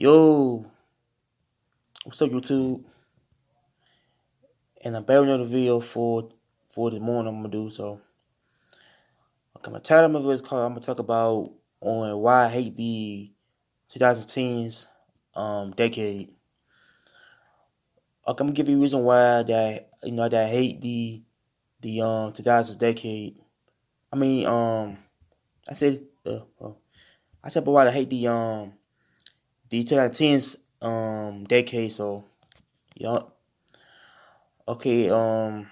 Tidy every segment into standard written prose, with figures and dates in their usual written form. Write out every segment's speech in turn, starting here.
Yo, what's up YouTube? And I'm back with another video for this morning I'm gonna do. So okay, my title of my video is called I'm gonna talk about on why I hate the 2010s decade. Okay, I'm gonna give you a reason why that I hate the 2000s decade. I mean I said I said but why I hate the 2010s decade. So yeah, okay Okay,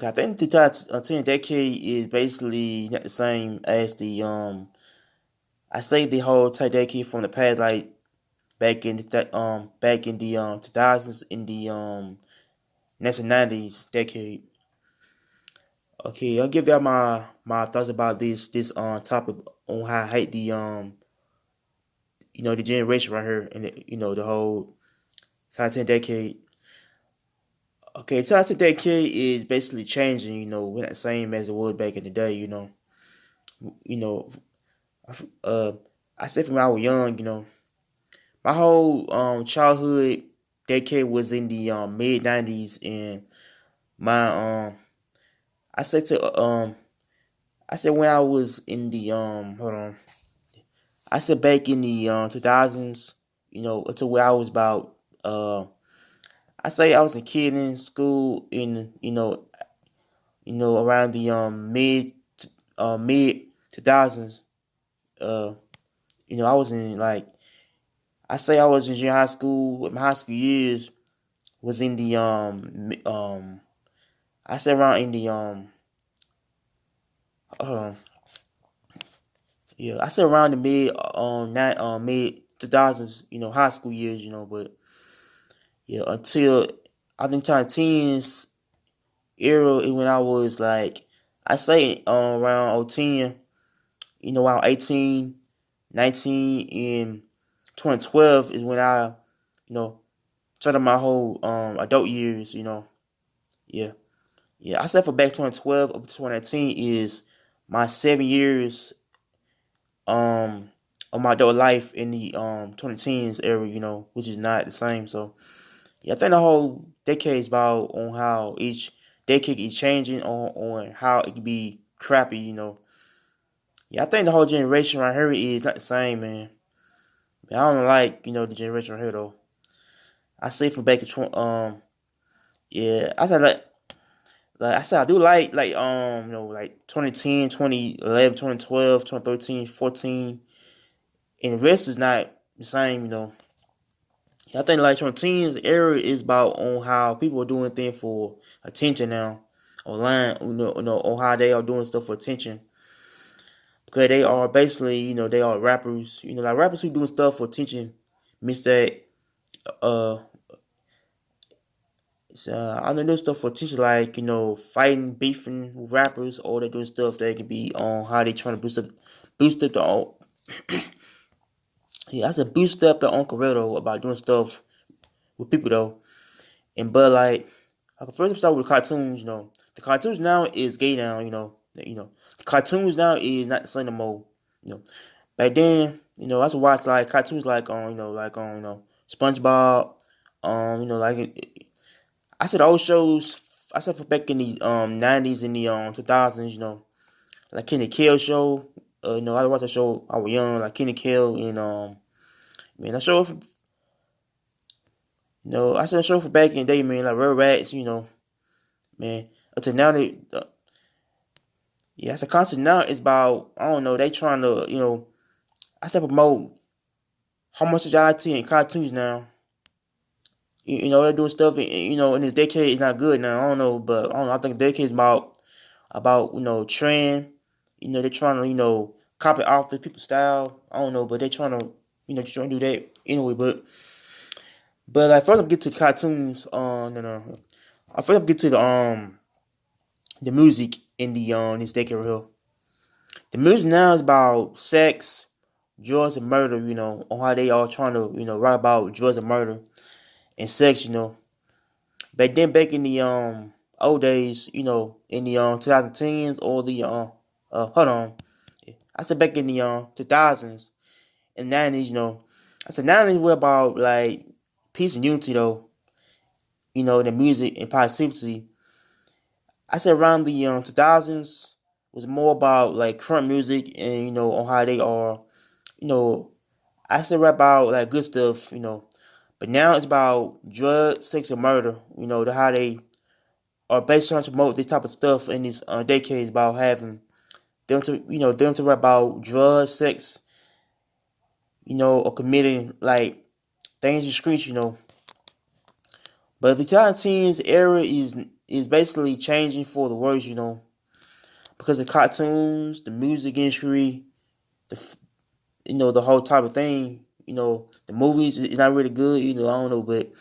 I think the 2010 decade is basically not the same as I say the whole entire decade from the past, like back in the 2000s, in the 1990s decade. Okay, I'll give y'all my thoughts about this topic on how I hate the generation right here, and the whole 2010 decade. Okay, 2010 decade is basically changing. We're not the same as it was back in the day. You know, uh, I said from when I was young, my whole childhood decade was in the mid '90s, and my I said to I said when I was in the hold on, I said back in the 2000s, until where I was about I say I was a kid in school in around the mid 2000s. Uh, I was in like I say I was in junior high school. With my high school years was in the I say around in the uh yeah I say around the mid 2000s, high school years, but yeah, until I think teens era is when I was like I say around 010, around 18, 19, and 2012 is when I started my whole adult years. Yeah. Yeah, I said for back 2012 up to 2019 is my 7 years of my adult life in the 2010s era, which is not the same. So yeah, I think the whole decade is about on how each decade is changing on how it can be crappy. Yeah, I think the whole generation right here is not the same, man. I don't like, the generation right here though. I say for back in yeah, I said like I said, I do like like 2010, 2011, 2012, 2013, 14, and the rest is not the same. I think like 2010s era is about on how people are doing things for attention now online, on how they are doing stuff for attention. Because they are basically, they are rappers, like rappers who doing stuff for attention means that uh I don't know stuff for attention like, fighting, beefing with rappers, or they doing stuff that can be on how they trying to boost up their own yeah, I said boost up their own career though about doing stuff with people though. And but like first start with cartoons, the cartoons now is gay now, the cartoons now is not the same no more, you know. Back then, I used to watch like cartoons like on, like on, SpongeBob, like I said old shows. I said for back in the '90s and the 2000s, like Kenny Kill show. I watched that show. I was young, like Kenny Kill and man, that show. I said a show for back in the day, man, like Red Rats, man. Until now, yeah, it's a concept now. It's about, I don't know, they trying to, I said promote homosexuality in cartoons now. They're doing stuff, in this decade is not good now. I don't know, but I don't know. I think the decade is about trend. They're trying to, copy off the people's style. I don't know, but they're trying to, just trying to do that anyway. But like first, I'm get to the cartoons. No. I first I'm get to the music in the this decade right here. The music now is about sex, drugs, and murder. On how they all trying to write about drugs and murder and sex. Back then, back in the old days, in the 2010s or the hold on, I said back in the 2000s and 90s, I said 90s were about like peace and unity though, the music and positivity. I said around the 2000s was more about like current music and on how they are, you know, I said rap about like good stuff, but now it's about drugs, sex, and murder. How they are basically trying to promote this type of stuff in these decades about having them to rap about drugs, sex, or committing like things in the streets. But the 2010s era is basically changing for the worse, because the cartoons, the music industry, the the whole type of thing. The movies is not really good. I don't know, but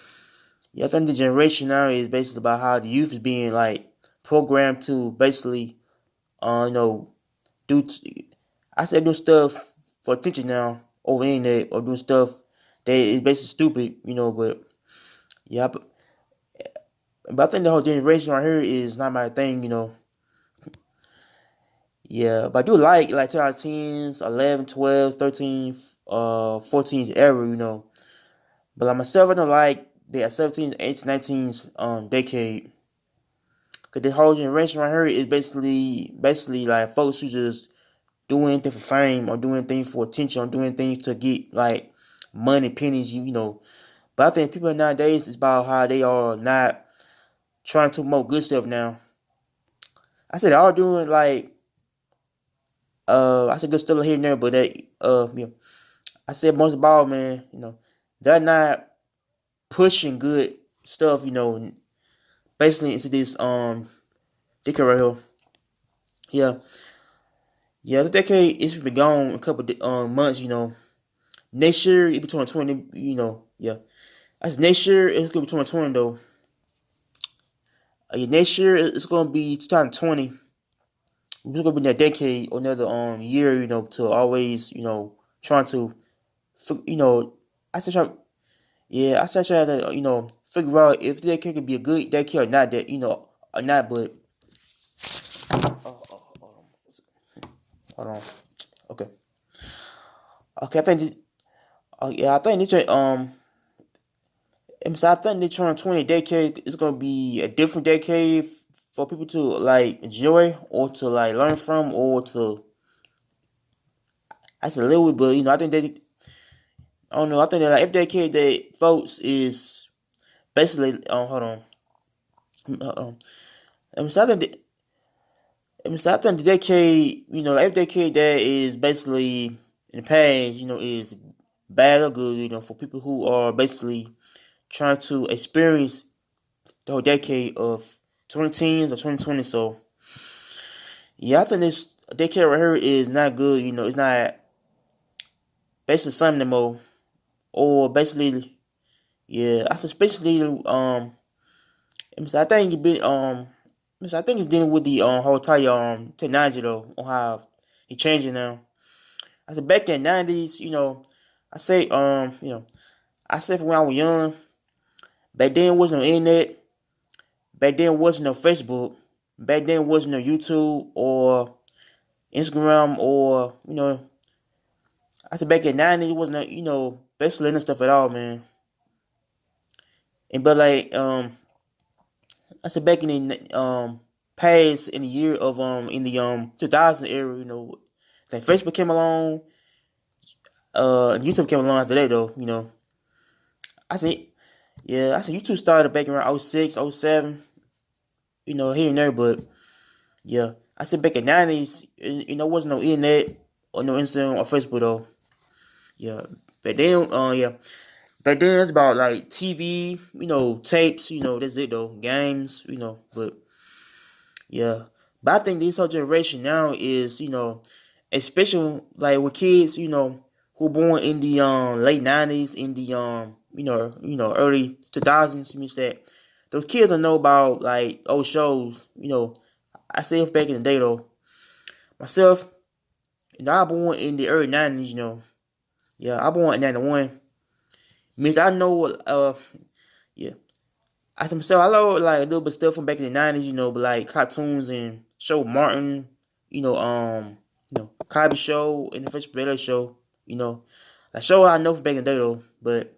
yeah, I think the generation now is basically about how the youth is being like programmed to basically, you know, do. I said do stuff for attention now over the internet or doing stuff that is basically stupid. But yeah, but I think the whole generation right here is not my thing. Yeah, but I do like 2010s, 11, 12, 13, 14's era. But like myself, I don't like the 17s, 18s, 19s decade. Cause the whole generation right here is basically like folks who just doing anything for fame or doing things for attention or doing things to get like money, pennies, But I think people nowadays is about how they are not trying to promote good stuff now. I said they are doing like I said good stuff here and there, but I said most of all, man, they're not pushing good stuff, basically into this decade right here. Yeah. Yeah, the decade is been gone a couple months. Next year it be 2020. Yeah. As next year it's gonna be 2020 though. Yeah, next year it's gonna be 2020. It's gonna be that decade or another year. To always trying to you know I still try. Yeah, I still try to figure out if the decade could be a good decade or not. That or not. But hold on. Okay. Okay. I think this And so I think the 2020 decade is gonna be a different decade for people to like enjoy or to like learn from or to I said a little bit, but I think that I don't know. I think that like every decade that folks is basically hold on. So I think I think the decade like every decade that is basically in the past is bad or good for people who are basically trying to experience the whole decade of 2010s or 2020. So yeah, I think this decade right here is not good. It's not basically something no more. Or basically, yeah, I especially I think it been I think it's dealing with the whole entire technology though on how it changing now. I said back in the 90s, I say I said from when I was young, back then wasn't no internet, back then wasn't no Facebook, back then wasn't no YouTube or Instagram or I said back in the 90s it wasn't basically any stuff at all, man. And but like I said back in the past in the year of in the 2000 era, that Facebook came along, and YouTube came along after that though, I said yeah, I said YouTube started back around 06, 07, here and there, but yeah. I said back in the 90s, wasn't no internet or no Instagram or Facebook though. Yeah. But then yeah. Back then it's about like TV, tapes, that's it though. Games, but yeah. But I think this whole generation now is, especially like with kids, who born in the late 90s, in the early 2000s, means that those kids don't know about like old shows, I say back in the day though. Myself, I born in the early 90s, Yeah, I born in 91. Means I know yeah. I said myself, I know like a little bit of stuff from back in the 90s, but like cartoons and show Martin, Cosby Show and the Fresh Prince show, I sure I know from back in the day though, but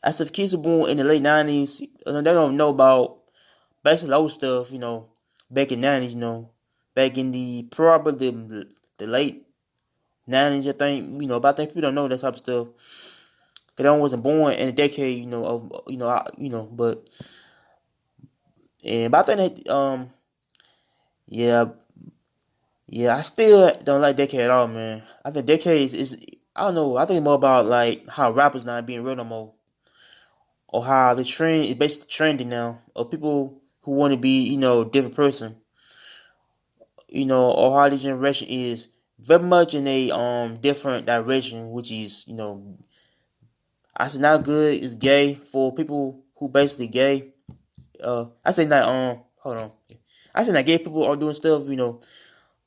as if kids were born in the late 90s, they don't know about basically old stuff, back in the 90s, back in the probably the late 90s, I think, but I think people don't know that type of stuff. Cause I wasn't born in a decade, but but I think that yeah, yeah, I still don't like decade at all, man. I think decades is I don't know. I think more about like how rappers not being real no more, or how the trend is basically trending now, or people who want to be, a different person, or how the generation is very much in a different direction, which is, I said not good. Is gay for people who basically gay. I say not hold on. I say that gay people are doing stuff,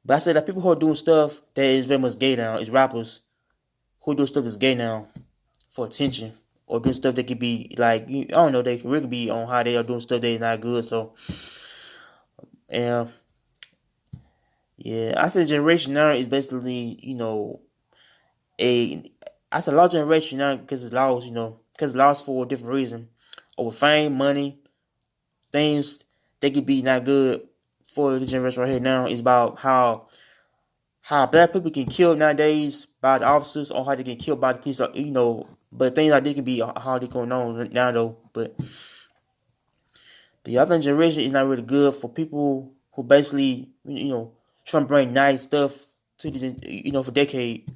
but I say that people who are doing stuff that is very much gay now is rappers who do stuff is gay now for attention, or doing stuff that could be like, I don't know, they could really be on how they are doing stuff that is not good. So and yeah, I say generation now is basically, a I said large generation now because it's lost, because it's lost for a different reason, over fame, money, things that could be not good for the generation right here now. Is about how black people get killed nowadays by the officers, or how they get killed by the police, But things like this can be hardly going on now though. But yeah, I think generation is not really good for people who basically, trying to bring nice stuff to the, for decade.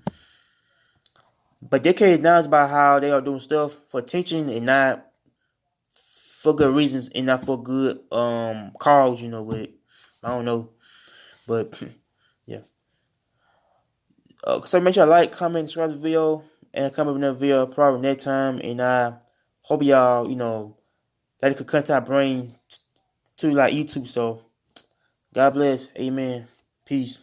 But decade now is about how they are doing stuff for attention and not for good reasons and not for good cause, with I don't know. But yeah. So make sure you like, comment, subscribe to the video, and come up with another video probably next time. And I hope y'all, that it could content bring to like YouTube. So God bless. Amen. Peace.